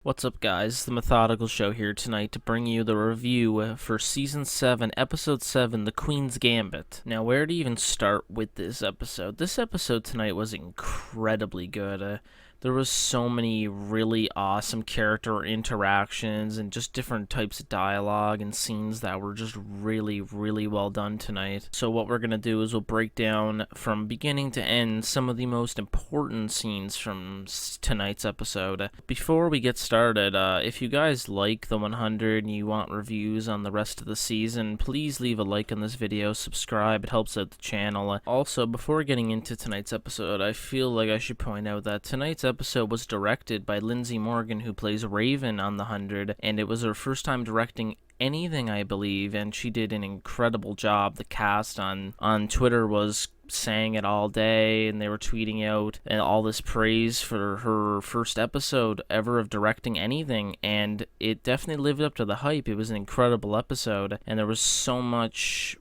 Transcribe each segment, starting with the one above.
What's up, guys? The Methodical Show here tonight to bring you the review for Season 7, Episode 7, The Queen's Gambit. Now, where to even start with this episode? This episode tonight was incredibly good. There was so many really awesome character interactions and just different types of dialogue and scenes that were just really, really well done tonight. So what we're going to do is we'll break down from beginning to end some of the most important scenes from tonight's episode. Before we get started, if you guys like the 100 and you want reviews on the rest of the season, please leave a like on this video, subscribe, it helps out the channel. Also, before getting into tonight's episode, I feel like I should point out that tonight's episode was directed by Lindsay Morgan, who plays Raven on the 100, and it was her first time directing anything, I believe, and she did an incredible job. The cast on Twitter was saying it all day, and they were tweeting out and all this praise for her first episode ever of directing anything, and it definitely lived up to the hype. It was an incredible episode, and there was so much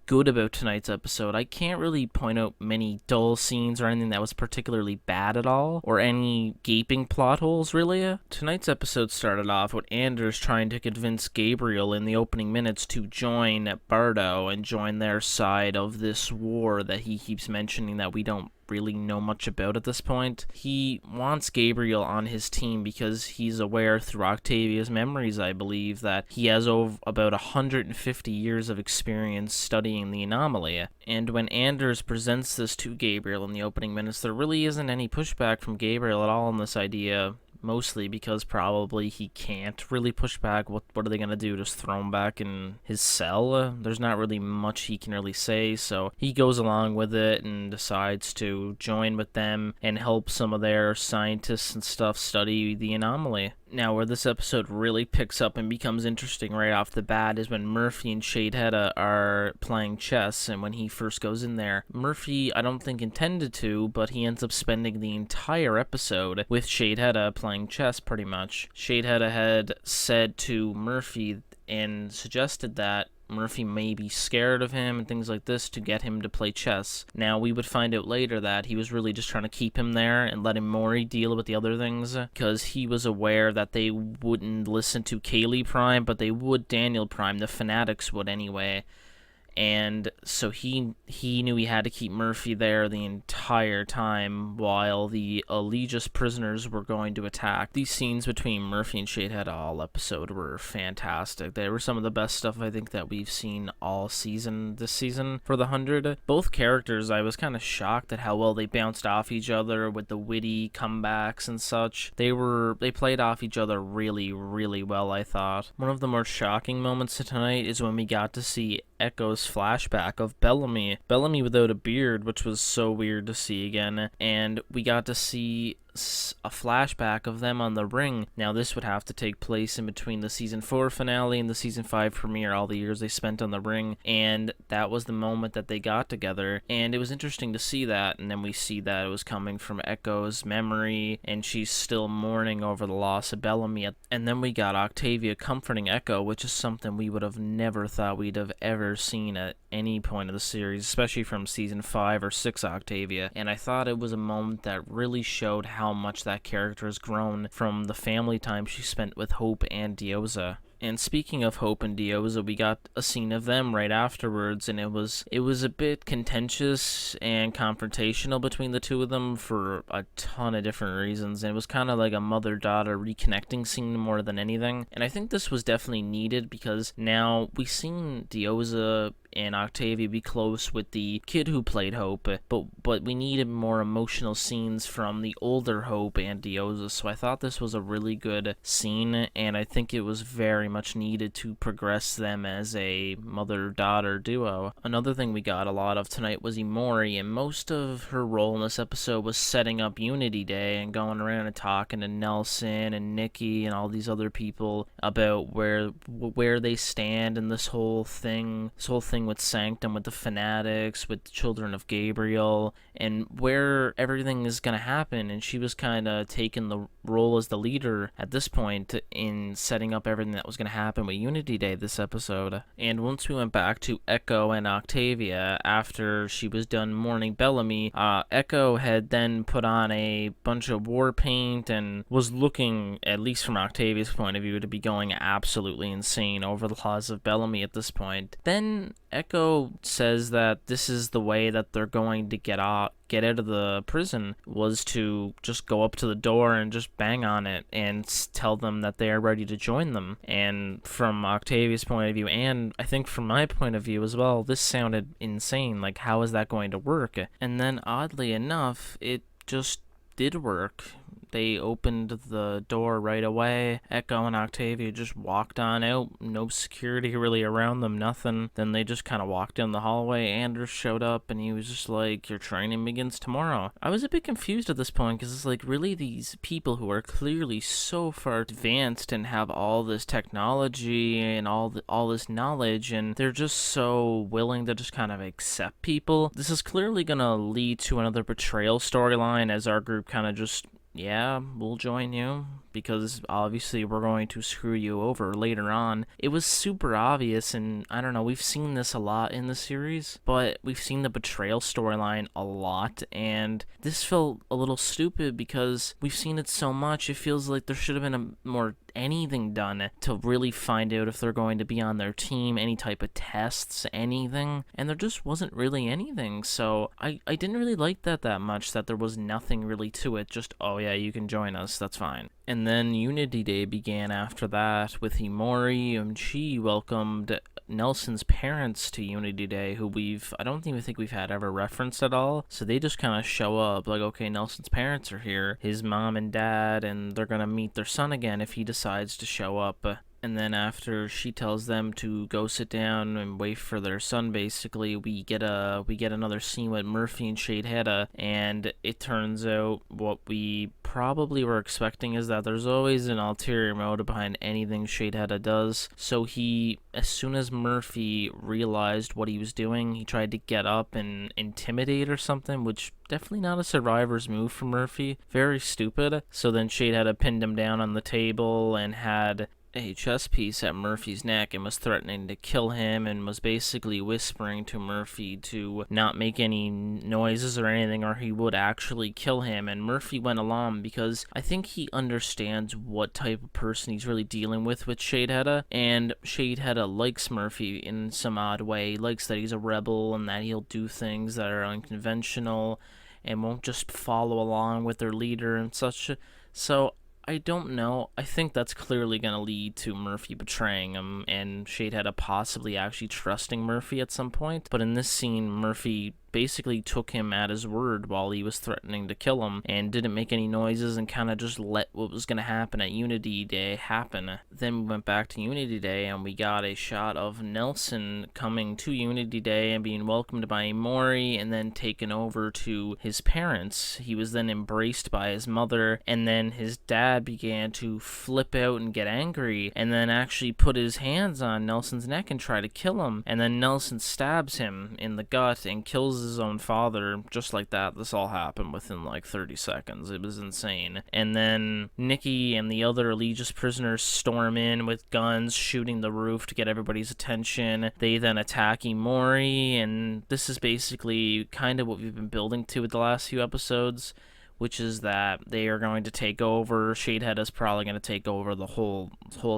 good about tonight's episode. I can't really point out many dull scenes or anything that was particularly bad at all, or any gaping plot holes, really. Tonight's episode started off with Anders trying to convince Gabriel in the opening minutes to join Bardo and join their side of this war that he keeps mentioning that we don't really know much about at this point. He wants Gabriel on his team because he's aware through Octavia's memories, I believe, that he has about 150 years of experience studying the anomaly. And when Anders presents this to Gabriel in the opening minutes, there really isn't any pushback from Gabriel at all on this idea. Mostly because probably he can't really push back. What are they going to do? Just throw him back in his cell? There's not really much he can really say, so he goes along with it and decides to join with them and help some of their scientists and stuff study the anomaly. Now, where this episode really picks up and becomes interesting right off the bat is when Murphy and Sheidheda are playing chess, and when he first goes in there, Murphy, I don't think intended to, but he ends up spending the entire episode with Sheidheda playing chess, pretty much. Sheidheda had said to Murphy and suggested that Murphy may be scared of him and things like this to get him to play chess. Now, we would find out later that he was really just trying to keep him there and let emori deal with the other things, because he was aware that they wouldn't listen to Kaylee Prime, but they would Daniel Prime. The fanatics would anyway. And so he knew he had to keep Murphy there the entire time while the Eliza's prisoners were going to attack. These scenes between Murphy and Sheidheda all episode were fantastic. They were some of the best stuff I think that we've seen all season this season for the 100. Both characters, I was kind of shocked at how well they bounced off each other with the witty comebacks and such. They played off each other really, really well, I thought. One of the more shocking moments of tonight is when we got to see Echo's flashback of Bellamy without a beard, which was so weird to see again, and we got to see a flashback of them on the ring. Now, this would have to take place in between the season 4 finale and the season 5 premiere, all the years they spent on the ring, and that was the moment that they got together, and it was interesting to see that. And then we see that it was coming from Echo's memory, and she's still mourning over the loss of Bellamy. And then we got Octavia comforting Echo, which is something we would have never thought we'd have ever seen at any point of the series, especially from season 5 or 6 Octavia. And I thought it was a moment that really showed how much that character has grown from the family time she spent with Hope and Dioza. And speaking of Hope and Dioza, we got a scene of them right afterwards, and it was a bit contentious and confrontational between the two of them for a ton of different reasons. And it was kind of like a mother-daughter reconnecting scene more than anything. And I think this was definitely needed because now we've seen Dioza and Octavia be close with the kid who played Hope, but we needed more emotional scenes from the older Hope and Dioza, so I thought this was a really good scene, and I think it was very much needed to progress them as a mother-daughter duo. Another thing we got a lot of tonight was Emori, and most of her role in this episode was setting up Unity Day and going around and talking to Nelson and Nikki and all these other people about where they stand in this whole thing thing with Sanctum, with the fanatics, with the children of Gabriel, and where everything is going to happen. And she was kind of taking the role as the leader at this point in setting up everything that was going to happen with Unity Day this episode. And once we went back to Echo and Octavia after she was done mourning Bellamy, Echo had then put on a bunch of war paint and was looking, at least from Octavia's point of view, to be going absolutely insane over the laws of Bellamy at this point. Then Echo says that this is the way that they're going to get out of the prison, was to just go up to the door and just bang on it and tell them that they are ready to join them. And from Octavia's point of view, and I think from my point of view as well, this sounded insane. Like, how is that going to work? And then oddly enough, it just did work. They opened the door right away. Echo and Octavia just walked on out. No security really around them, nothing. Then they just kind of walked down the hallway. Anders showed up and he was just like, your training begins tomorrow. I was a bit confused at this point because it's like, really, these people who are clearly so far advanced and have all this technology and all this knowledge, and they're just so willing to just kind of accept people. This is clearly going to lead to another betrayal storyline as our group kind of just, yeah, we'll join you, because obviously we're going to screw you over later on. It was super obvious, and I don't know, we've seen this a lot in the series, but we've seen the betrayal storyline a lot, and this felt a little stupid because we've seen it so much. It feels like there should have been more anything done to really find out if they're going to be on their team, any type of tests, anything, and there just wasn't really anything. So I didn't really like that much, that there was nothing really to it, just, oh yeah, you can join us, that's fine. And then Unity Day began after that with Emori, and she welcomed Nelson's parents to Unity Day, who I don't even think we've had ever referenced at all. So they just kind of show up like, okay, Nelson's parents are here, his mom and dad, and they're gonna meet their son again if he decides to show up. And then after she tells them to go sit down and wait for their son, basically, we get another scene with Murphy and Sheidheda, and it turns out what we probably were expecting is that there's always an ulterior motive behind anything Sheidheda does. So as soon as Murphy realized what he was doing, he tried to get up and intimidate or something, which definitely not a survivor's move for Murphy. Very stupid. So then Sheidheda pinned him down on the table and had a chess piece at Murphy's neck and was threatening to kill him, and was basically whispering to Murphy to not make any noises or anything, or he would actually kill him. And Murphy went along because I think he understands what type of person he's really dealing with Sheidheda, and Sheidheda likes Murphy in some odd way. He likes that he's a rebel and that he'll do things that are unconventional and won't just follow along with their leader and such. So I don't know. I think that's clearly going to lead to Murphy betraying him and Sheidheda possibly actually trusting Murphy at some point. But in this scene, Murphy basically took him at his word while he was threatening to kill him and didn't make any noises and kind of just let what was going to happen at Unity Day happen. Then we went back to Unity Day and we got a shot of Nelson coming to Unity Day and being welcomed by Emori and then taken over to his parents. He was then embraced by his mother, and then his dad began to flip out and get angry and then actually put his hands on Nelson's neck and try to kill him. And then Nelson stabs him in the gut and kills his own father just like that. This all happened within like 30 seconds. It was insane. And then Nikki and the other Eliza's prisoners storm in with guns, shooting the roof to get everybody's attention. They then attack Emori, and this is basically kind of what we've been building to with the last few episodes, which is that they are going to take over. Sheidheda is probably going to take over the whole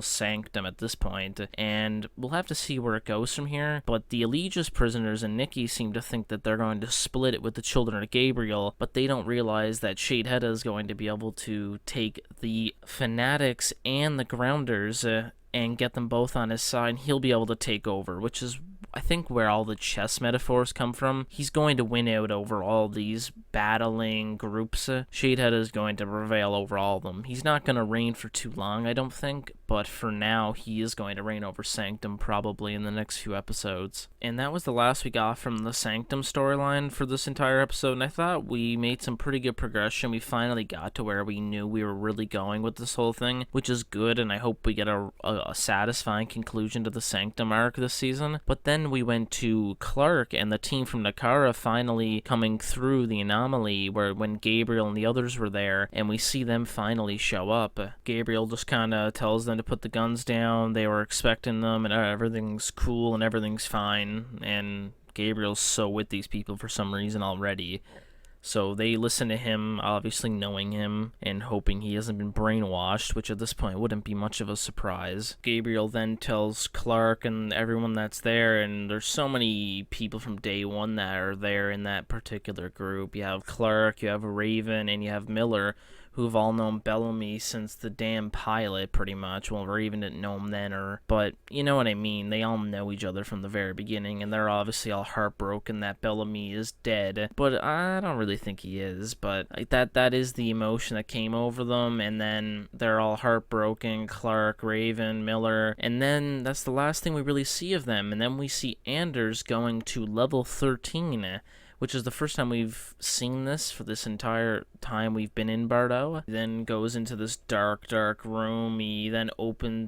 Sanctum at this point, and we'll have to see where it goes from here. But the Eliza's prisoners and Nikki seem to think that they're going to split it with the children of Gabriel, but they don't realize that Sheidheda is going to be able to take the fanatics and the grounders and get them both on his side. He'll be able to take over, which is, I think, where all the chess metaphors come from. He's going to win out over all these battling groups. Sheidheda is going to prevail over all of them. He's not going to reign for too long, I don't think, but for now, he is going to reign over Sanctum probably in the next few episodes. And that was the last we got from the Sanctum storyline for this entire episode, and I thought we made some pretty good progression. We finally got to where we knew we were really going with this whole thing, which is good, and I hope we get a satisfying conclusion to the Sanctum arc this season. But then then we went to Clarke and the team from Nakara finally coming through the anomaly when Gabriel and the others were there, and we see them finally show up. Gabriel just kind of tells them to put the guns down. They were expecting them, and everything's cool and everything's fine, and Gabriel's so with these people for some reason already. So they listen to him, obviously knowing him and hoping he hasn't been brainwashed, which at this point wouldn't be much of a surprise. Gabriel then tells Clarke and everyone that's there, and there's so many people from day one that are there in that particular group. You have Clarke, you have Raven, and you have Miller, who've all known Bellamy since the damn pilot, pretty much. Well, Raven didn't know him then, but you know what I mean. They all know each other from the very beginning, and they're obviously all heartbroken that Bellamy is dead. But I don't really think he is, but like, that is the emotion that came over them, and then they're all heartbroken, Clarke, Raven, Miller, and then that's the last thing we really see of them, and then we see Anders going to level 13, which is the first time we've seen this for this entire time we've been in Bardo. He then goes into this dark room. He then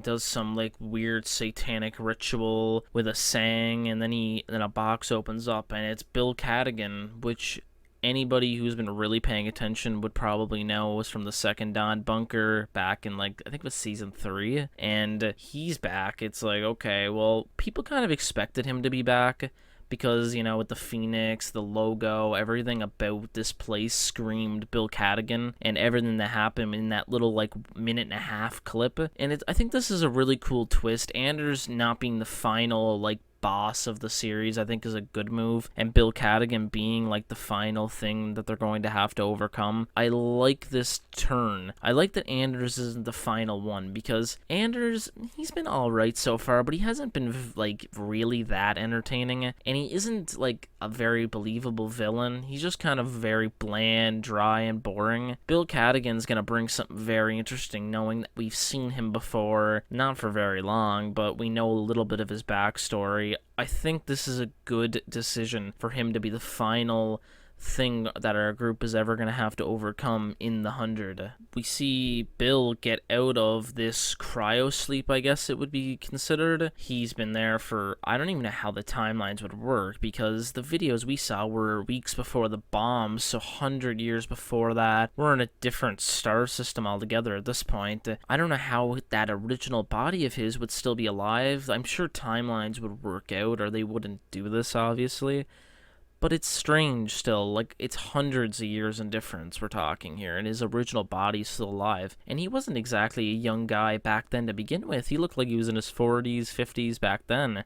does some like weird satanic ritual with a sang, and then a box opens up, and it's Bill Cadogan, which anybody who's been really paying attention would probably know was from the Second Dawn bunker back in, like, I think it was season 3, and he's back. It's like, okay, well, people kind of expected him to be back, because, you know, with the Phoenix, the logo, everything about this place screamed Bill Cadogan, and everything that happened in that little, like, minute-and-a-half clip. And I think this is a really cool twist. Anders not being the final, like, boss of the series, I think, is a good move, and Bill Cadogan being like the final thing that they're going to have to overcome. I like this turn. I like that Anders isn't the final one, because Anders, he's been alright so far, but he hasn't been like really that entertaining, and he isn't like a very believable villain. He's just kind of very bland, dry, and boring. Bill Cadogan's gonna bring something very interesting, knowing that we've seen him before, not for very long, but we know a little bit of his backstory. I think this is a good decision for him to be the final thing that our group is ever going to have to overcome in the 100. We see Bill get out of this cryo sleep, I guess it would be considered. He's been there for, I don't even know how the timelines would work, because the videos we saw were weeks before the bomb, so 100 years before that. We're in a different star system altogether at this point. I don't know how that original body of his would still be alive. I'm sure timelines would work out, or they wouldn't do this, obviously. But it's strange still, like, it's hundreds of years in difference we're talking here, and his original body's still alive. And he wasn't exactly a young guy back then to begin with. He looked like he was in his 40s, 50s back then.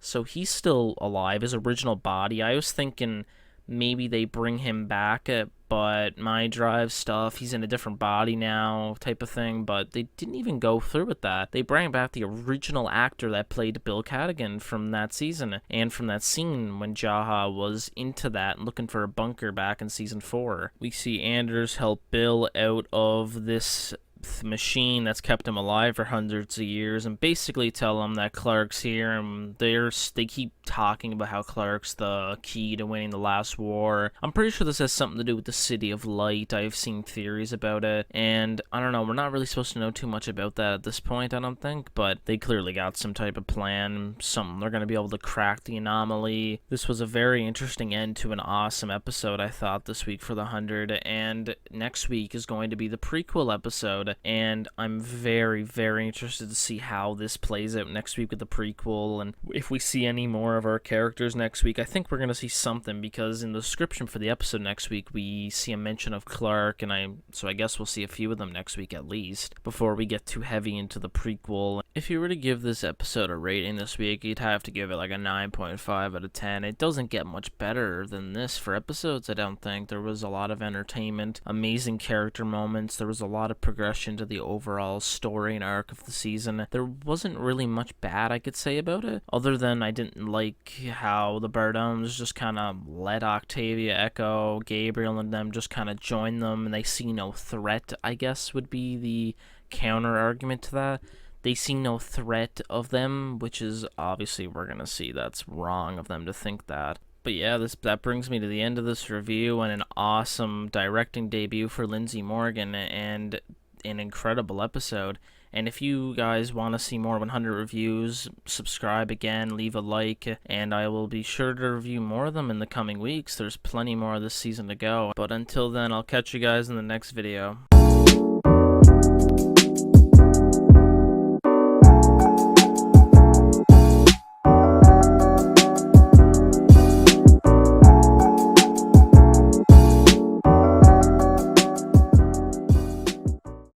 So he's still alive, his original body. I was thinking maybe they bring him back, but my drive stuff, he's in a different body now, type of thing, but they didn't even go through with that. They brought back the original actor that played Bill Cadogan from that season, and from that scene when Jaha was into that and looking for a bunker back in season 4. We see Anders help Bill out of this machine that's kept him alive for hundreds of years, and basically tell him that Clarke's here, and they keep talking about how Clarke's the key to winning the last war. I'm pretty sure this has something to do with the City of Light. I've seen theories about it, and I don't know, we're not really supposed to know too much about that at this point, I don't think, but they clearly got some type of plan, something they're going to be able to crack the anomaly. This was a very interesting end to an awesome episode, I thought, this week for the 100, and next week is going to be the prequel episode, and I'm very, very interested to see how this plays out next week with the prequel, and if we see any more of our characters next week. I think we're going to see something, because in the description for the episode next week, we see a mention of Clarke, so I guess we'll see a few of them next week at least, before we get too heavy into the prequel. If you were to give this episode a rating this week, you'd have to give it like a 9.5 out of 10. It doesn't get much better than this for episodes, I don't think. There was a lot of entertainment, amazing character moments, there was a lot of progression to the overall story and arc of the season. There wasn't really much bad I could say about it, other than I didn't like how the Bardones just kind of let Octavia, Echo, Gabriel, and them just kind of join them, and they see no threat, I guess would be the counter argument to that. They see no threat of them, which is obviously we're going to see that's wrong of them to think that. But yeah, that brings me to the end of this review, and an awesome directing debut for Lindsay Morgan, and an incredible episode. And if you guys want to see more 100 reviews, subscribe again, leave a like, and I will be sure to review more of them in the coming weeks. There's plenty more of this season to go. But until then, I'll catch you guys in the next video.